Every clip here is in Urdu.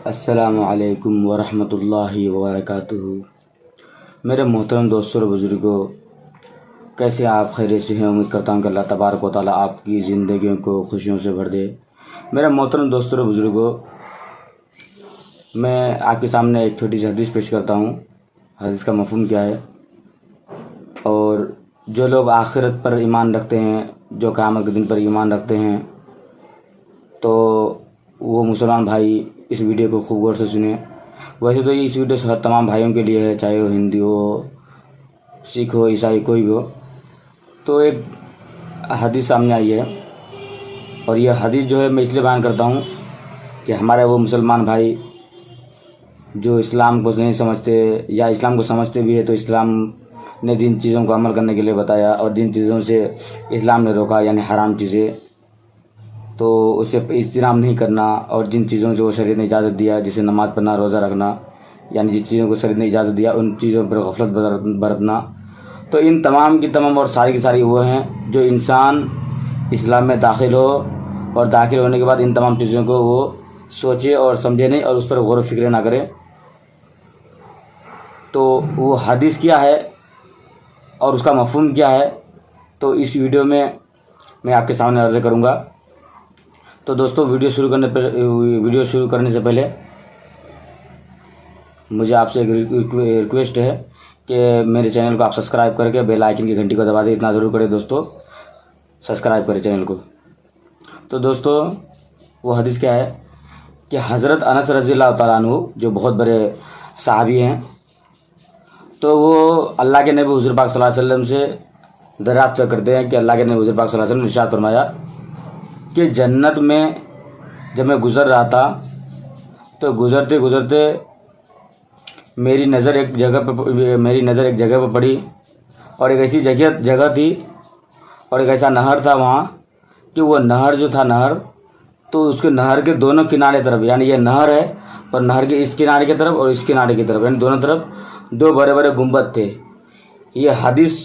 السلام علیکم ورحمۃ اللہ وبرکاتہ۔ میرے محترم دوستوں اور بزرگوں، کیسے آپ خیریت سے ہیں؟ امید کرتا ہوں کہ اللہ تبارک و تعالیٰ آپ کی زندگیوں کو خوشیوں سے بھر دے۔ میرے محترم دوستوں اور بزرگوں، میں آپ کے سامنے ایک چھوٹی سی حدیث پیش کرتا ہوں۔ حدیث کا مفہوم کیا ہے؟ اور جو لوگ آخرت پر ایمان رکھتے ہیں، جو قیامت کے دن پر ایمان رکھتے ہیں، تو وہ مسلمان بھائی اس ویڈیو کو خوب غور سے سنیں۔ ویسے تو اس ویڈیو سے تمام بھائیوں کے لیے ہے، چاہے وہ ہندو ہو، سکھ ہو، عیسائی، کوئی بھی ہو۔ تو ایک حدیث سامنے آئی ہے، اور یہ حدیث جو ہے میں اس لیے بیان کرتا ہوں کہ ہمارے وہ مسلمان بھائی جو اسلام کو نہیں سمجھتے، یا اسلام کو سمجھتے بھی ہے تو اسلام نے جن چیزوں کو عمل کرنے کے لیے بتایا اور جن چیزوں سے اسلام نے روکا، یعنی حرام چیزیں، تو اسے اجتناب نہیں کرنا، اور جن چیزوں سے وہ شریعت نے اجازت دیا، جیسے نماز پڑھنا، روزہ رکھنا، یعنی جن چیزوں کو شریعت نے اجازت دیا ان چیزوں پر غفلت برتنا، تو ان تمام کی تمام اور ساری کی ساری وہ ہیں جو انسان اسلام میں داخل ہو، اور داخل ہونے کے بعد ان تمام چیزوں کو وہ سوچے اور سمجھے نہیں، اور اس پر غور و فکر نہ کرے۔ تو وہ حدیث کیا ہے اور اس کا مفہوم کیا ہے، تو اس ویڈیو میں آپ کے سامنے عرض کروں گا۔ تو دوستو، ویڈیو شروع کرنے سے پہلے مجھے آپ سے ایک ریکویسٹ ہے کہ میرے چینل کو آپ سبسکرائب کر کے بیل آئیکن کی گھنٹی کو دبا دیں۔ اتنا ضرور کریں دوستو، سبسکرائب کریں چینل کو۔ تو دوستو، وہ حدیث کیا ہے کہ حضرت انس رضی اللہ تعالیٰ عنہ، جو بہت بڑے صحابی ہیں، تو وہ اللہ کے نبی حضور پاک صلی اللہ علیہ وسلم سے دریافت کرتے ہیں کہ اللہ کے نبی حضور پاک صلی اللہ علیہ وسلم نے ارشاد فرمایا کہ جنت میں جب میں گزر رہا تھا تو گزرتے گزرتے میری نظر ایک جگہ پہ پڑی، اور ایک ایسی جگہ تھی اور ایک ایسا نہر تھا وہاں کہ وہ نہر جو تھا تو اس کے نہر کے دونوں کنارے طرف، یعنی یہ نہر ہے اور نہر کے اس کنارے کی طرف اور اس کنارے کی طرف، یعنی دونوں طرف دو بڑے بڑے گنبد تھے۔ یہ حدیث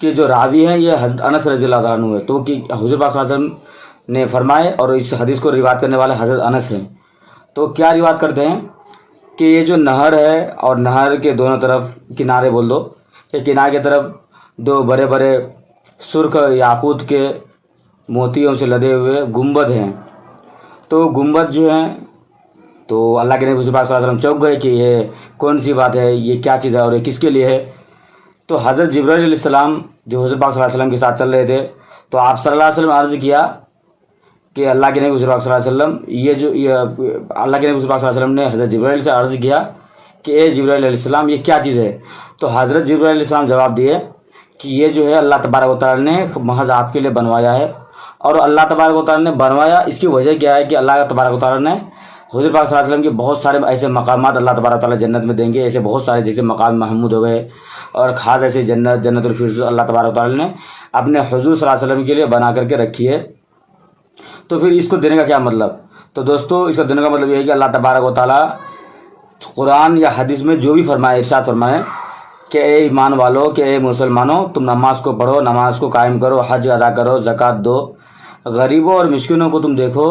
کے جو راوی ہیں یہ حضرت انس رضی اللہ عنہ ہے، تو کہ حضور پاک صلی اللہ علیہ وسلم نے فرمائے، اور اس حدیث کو روایت کرنے والے حضرت انس ہیں۔ تو کیا روایت کرتے ہیں کہ یہ جو نہر ہے اور نہر کے دونوں طرف کنارے بول دو کہ کنارے کی طرف دو بڑے بڑے سرخ یاقوت کے موتیوں سے لدے ہوئے گنبد ہیں۔ تو گنبد جو ہیں، تو اللہ کے نبی صلی اللہ علیہ وسلم چوک گئے کہ یہ کون سی بات ہے، یہ کیا چیز ہے اور یہ کس کے لیے ہے۔ تو حضرت جبرائیل علیہ السلام جو حضور پاک صلی اللہ علیہ وسلم کے ساتھ چل رہے تھے، تو آپ صلی اللہ علیہ وسلم نے عرض کیا کہ اللہ کے نبی حضور پاک صلی اللہ علیہ وسلم اللہ کے نبی حضور پاک صلی اللہ علیہ وسلم نے حضرت جبرائیل سے عرض کیا کہ اے جبرائیل علیہ السلام، یہ کیا چیز ہے؟ تو حضرت جبرائیل علیہ السلام جواب دیے کہ یہ جو ہے اللہ تبارک و تعالیٰ نے محض آپ کے لیے بنوایا ہے، اور اللہ تبارک و تعالیٰ نے بنوایا اس کی وجہ کیا ہے کہ اللہ تبارک و تعالیٰ نے حضور پاک صلی اللہ علیہ وسلم کے بہت سارے ایسے مقامات اللہ تبارک و تعالیٰ جنت میں دیں گے، ایسے بہت سارے جیسے مقام محمود ہو گئے، اور خاص ایسے جنت الفردوس اللہ تبارک و تعالیٰ نے اپنے حضور صلی اللہ علیہ وسلم کے لیے بنا کر کے رکھی ہے۔ تو پھر اس کو دینے کا کیا مطلب؟ تو دوستو، اس کو دینے کا مطلب یہ ہے کہ اللہ تبارک و تعالیٰ قرآن یا حدیث میں جو بھی فرمائے، ارشاد فرمائے کہ اے ایمان والو، کہ اے مسلمانوں، تم نماز کو پڑھو، نماز کو قائم کرو، حج ادا کرو، زکوٰۃ دو، غریبوں اور مسکینوں کو تم دیکھو،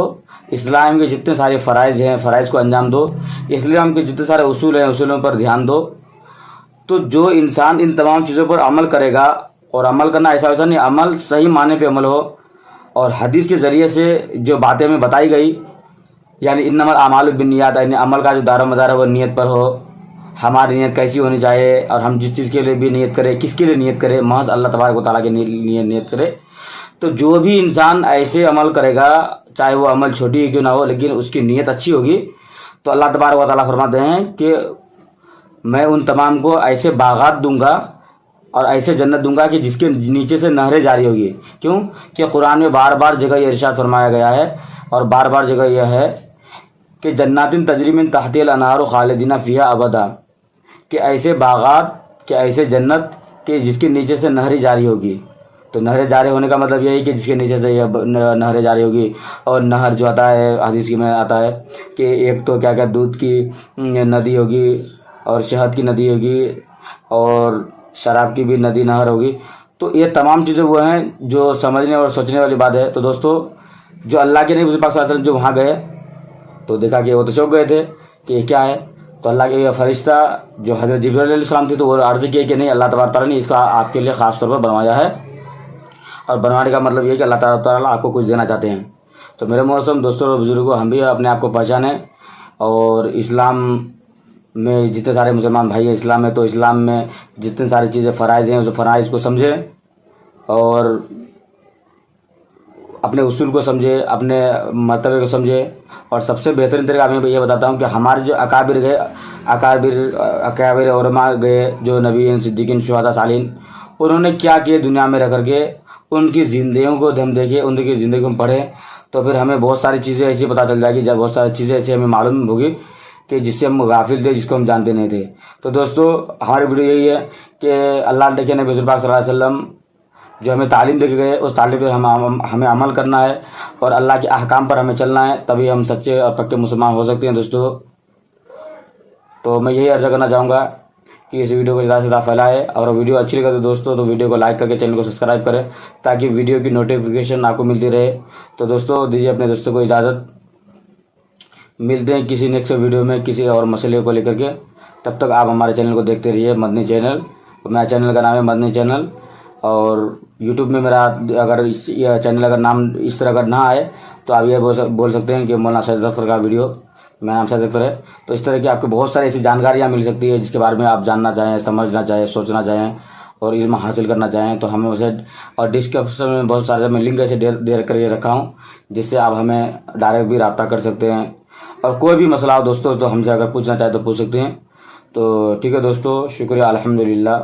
اسلام کے جتنے سارے فرائض ہیں فرائض کو انجام دو، اسلام کے جتنے سارے اصول ہیں اصولوں پر دھیان دو۔ تو جو انسان ان تمام چیزوں پر عمل کرے گا، اور عمل کرنا ایسا نہیں، عمل صحیح معنی پہ عمل ہو، اور حدیث کے ذریعے سے جو باتیں ہمیں بتائی گئی، یعنی انما الاعمال بالنیات، یعنی عمل کا جو دار و مدار ہے وہ نیت پر ہو، ہماری نیت کیسی ہونی چاہیے، اور ہم جس چیز کے لیے بھی نیت کریں، کس کے لیے نیت کریں، محض اللہ تبارک و تعالیٰ کے لیے نیت کرے۔ تو جو بھی انسان ایسے عمل کرے گا، چاہے وہ عمل چھوٹی ہی کیوں نہ ہو، لیکن اس کی نیت اچھی ہوگی، تو اللہ تبارک و تعالیٰ فرماتے ہیں کہ میں ان تمام کو ایسے باغات دوں گا اور ایسے جنت دوں گا کہ جس کے نیچے سے نہریں جاری ہوگی۔ کیوں کہ قرآن میں بار بار جگہ یہ ارشاد فرمایا گیا ہے، اور بار بار جگہ یہ ہے کہ جنات تجری من تحتها الانہار خالدین فیہا ابدا، کہ ایسے باغات، کہ ایسے جنت کہ جس کے نیچے سے نہریں جاری ہوگی۔ تو نہریں جاری ہونے کا مطلب یہی کہ جس کے نیچے سے یہ نہریں جاری ہوگی، اور نہر جو آتا ہے حدیث میں آتا ہے کہ ایک تو کیا دودھ کی ندی ہوگی، اور شہد کی ندی ہوگی، اور شراب کی بھی ندی نہر ہوگی۔ تو یہ تمام چیزیں وہ ہیں جو سمجھنے اور سوچنے والی بات ہے۔ تو دوستو، جو اللہ کے نبی پاک صلی اللہ علیہ وسلم جو وہاں گئے، تو دیکھا کہ وہ تو چوک گئے تھے کہ یہ کیا ہے. تو اللہ کے فرشتہ جو حضرت جبرائیل علیہ السلام تھے تو وہ عرض کیے کہ نہیں, اللہ تبارک تعالیٰ نے اس کا آپ کے لیے خاص طور پر بنوایا ہے, اور بنوانے کا مطلب یہ ہے کہ اللہ تبارک تعالیٰ آپ کو کچھ دینا چاہتے ہیں. تو میرے محترم دوستوں اور بزرگوں, ہم بھی اپنے آپ کو پہچانیں, اور اسلام میں جتنے سارے مسلمان بھائی ہیں اسلام میں, تو اسلام میں جتنے ساری چیزیں فرائض ہیں اس فرائض کو سمجھیں, اور اپنے اصول کو سمجھے, اپنے مرتبے کو سمجھے. اور سب سے بہترین طریقہ میں یہ بتاتا ہوں کہ ہمارے جو اکابر علماء گئے, جو نبیین, صدیقین, شہداء, صالحین, انہوں نے کیا کیے دنیا میں رہ کر کے, ان کی زندگیوں کو ہم دیکھیں, ان کی زندگیوں کو پڑھیں, تو پھر ہمیں بہت ساری چیزیں ایسی پتہ چل جائے گی, جب بہت ساری چیزیں ایسی ہمیں معلوم ہوگی کہ جس سے ہم غافل تھے, جس کو ہم جانتے نہیں تھے. تو دوستو ہماری ویڈیو یہی ہے کہ اللہ کے نبی حضور پاک صلی اللہ علیہ وسلم جو ہمیں تعلیم دے کے گئے, اس تعلیم پہ ہمیں عمل کرنا ہے, اور اللہ کے احکام پر ہمیں چلنا ہے, تبھی ہم سچے اور پکے مسلمان ہو سکتے ہیں. دوستو تو میں یہی عرض کرنا چاہوں گا کہ اس ویڈیو کو زیادہ سے زیادہ پھیلائے, اور ویڈیو اچھی لگے تو دوستو تو ویڈیو کو لائک کر کے چینل کو سبسکرائب کریں, تاکہ ویڈیو کی نوٹیفیکیشن آپ کو ملتی رہے. تو دوستو دیجیے اپنے دوستوں کو اجازت, ملتے ہیں کسی نیکسٹ ویڈیو میں کسی اور مسئلے کو لے کر کے. تب تک آپ ہمارے چینل کو دیکھتے رہیے, مدنی چینل. میرا چینل کا نام ہے مدنی چینل, اور یوٹیوب میں میرا اگر یہ چینل اگر نام اس طرح اگر نہ آئے تو آپ یہ بول سکتے ہیں کہ مولانا سید ظفر کا ویڈیو, میرا نام سید ظفر ہے. تو اس طرح کی آپ کو بہت ساری ایسی جانکاریاں مل سکتی ہے جس کے بارے میں آپ جاننا چاہیں, سمجھنا چاہیں, سوچنا چاہیں, اور علم حاصل کرنا چاہیں. تو ہمیں اسے, اور ڈسکرپشن میں بہت سارے میں لنک ایسے دے کر کے رکھا ہوں, جس سے آپ ہمیں ڈائریکٹ بھی رابطہ کر سکتے ہیں, اور کوئی بھی مسئلہ ہو دوستو تو ہم سے اگر پوچھنا چاہیں تو پوچھ سکتے ہیں. تو ٹھیک ہے دوستو, شکریہ, الحمدللہ.